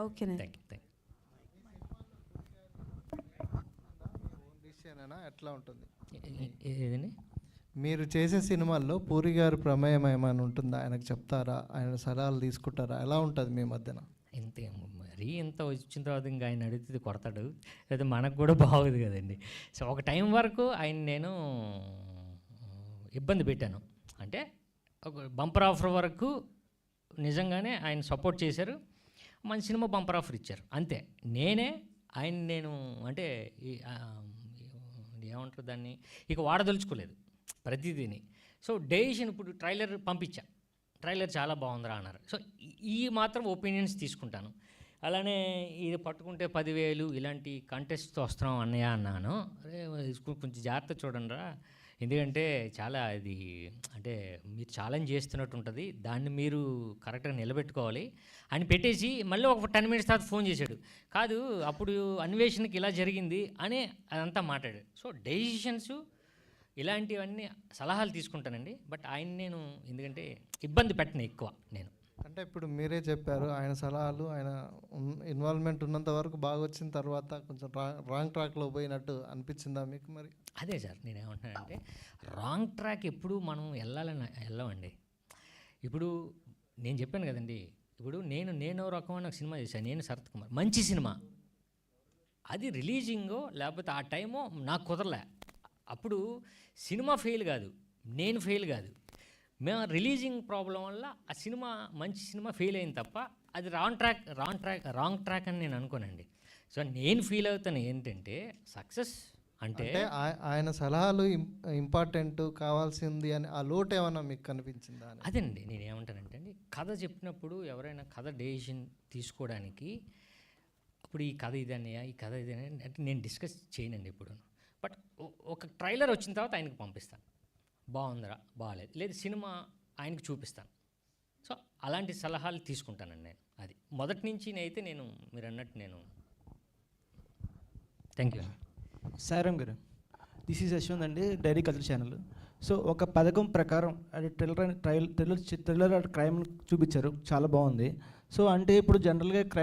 ఓకేనండి. Thank you. ఎట్లా ఉంటుంది ఏదండి? మీరు చేసే సినిమాల్లో పూరి గారి ప్రమేయం ఏమైనా ఉంటుందా? ఆయనకు చెప్తారా? ఆయన సలహాలు తీసుకుంటారా? ఎలా ఉంటుంది మీ మధ్యన? ఇంతే మరీ ఇంత వచ్చిన తర్వాత ఇంకా ఆయన అడిగితే కొడతాడు, లేదా మనకు కూడా బాగోదు కదండి. సో ఒక టైం వరకు ఆయన నేను ఇబ్బంది పెట్టాను. అంటే ఒక బంపర్ ఆఫర్ వరకు నిజంగానే ఆయన సపోర్ట్ చేశారు, మంచి సినిమా బంపర్ ఆఫర్ ఇచ్చారు, అంతే. నేనే ఆయన నేను అంటే ఏమంటారు దాన్ని ఇక వాడదలుచుకోలేదు ప్రతిదీని. సో డెసిషన్ ఇప్పుడు ట్రైలర్ పంపించా, ట్రైలర్ చాలా బాగుందిరా అన్నారు. సో ఈ మాత్రం ఒపీనియన్స్ తీసుకుంటాను. అలానే ఇది పట్టుకుంటే 10,000 ఇలాంటి కంటెస్ట్తో వస్తున్నాం అన్నయ్య అన్నాను. అరే కొంచెం జాగ్రత్త చూడండి రా, ఎందుకంటే చాలా ఇది అంటే మీరు ఛాలెంజ్ చేస్తున్నట్టు ఉంటుంది, దాన్ని మీరు కరెక్ట్గా నిలబెట్టుకోవాలి అని పెట్టేసి మళ్ళీ ఒక 10 minutes తర్వాత ఫోన్ చేశాడు. కాదు అప్పుడు అన్వేషణకి ఇలా జరిగింది అని అదంతా మాట్లాడాడు. సో డెసిషన్స్ ఇలాంటివన్నీ సలహాలు తీసుకుంటానండి, బట్ ఆయన నేను ఎందుకంటే ఇబ్బంది పెట్టను ఎక్కువ నేను. అంటే ఇప్పుడు మీరే చెప్పారు ఆయన సలహాలు, ఆయన ఇన్వాల్వ్మెంట్ ఉన్నంత వరకు బాగా వచ్చిన తర్వాత కొంచెం రాంగ్ ట్రాక్లో పోయినట్టు అనిపించిందా మీకు? మరి అదే సార్ నేనేమంటున్నానంటే రాంగ్ ట్రాక్ ఎప్పుడు మనం వెళ్ళమండి. ఇప్పుడు నేను చెప్పాను కదండి, ఇప్పుడు నేను రకమైన ఒక సినిమా చేశాను, నేను శరత్ కుమార్, మంచి సినిమా, అది రిలీజింగో లేకపోతే ఆ టైమో నాకు కుదరలే. అప్పుడు సినిమా ఫెయిల్ కాదు, నేను ఫెయిల్ కాదు, మేము రిలీజింగ్ ప్రాబ్లం వల్ల ఆ సినిమా మంచి సినిమా ఫెయిల్ అయింది తప్ప అది రాంగ్ ట్రాక్ అని నేను అనుకోనండి. సో నేను ఫీల్ అవుతాను ఏంటంటే సక్సెస్ అంటే ఆయన సలహాలు ఇంపార్టెంట్ కావాల్సింది అని ఆ లోటు ఏమన్నా మీకు కనిపించిందా? అదేనండి నేను ఏమంటానంటే అండి, కథ చెప్పినప్పుడు ఎవరైనా కథ డెసిషన్ తీసుకోవడానికి ఇప్పుడు ఈ కథ ఇదన్నయ్యా, ఈ కథ ఇదనే అంటే నేను డిస్కస్ చేయనండి ఎప్పుడు. బట్ ఒక ట్రైలర్ వచ్చిన తర్వాత ఆయనకు పంపిస్తాను, బాగుందిరా బాగాలేదు, లేదు సినిమా ఆయనకు చూపిస్తాను. సో అలాంటి సలహాలు తీసుకుంటానండి నేను. అది మొదటి నుంచి అయితే నేను మీరు అన్నట్టు నేను. Thank you. సాయిరామ్ గారు, దిస్ ఈజ్ యశ్వంత్ అండి, డైరీ కల్చర్ ఛానల్. సో ఒక పథకం ప్రకారం అది ట్రైలర్ క్రైమ్ చూపించారు, చాలా బాగుంది. సో అంటే ఇప్పుడు జనరల్గా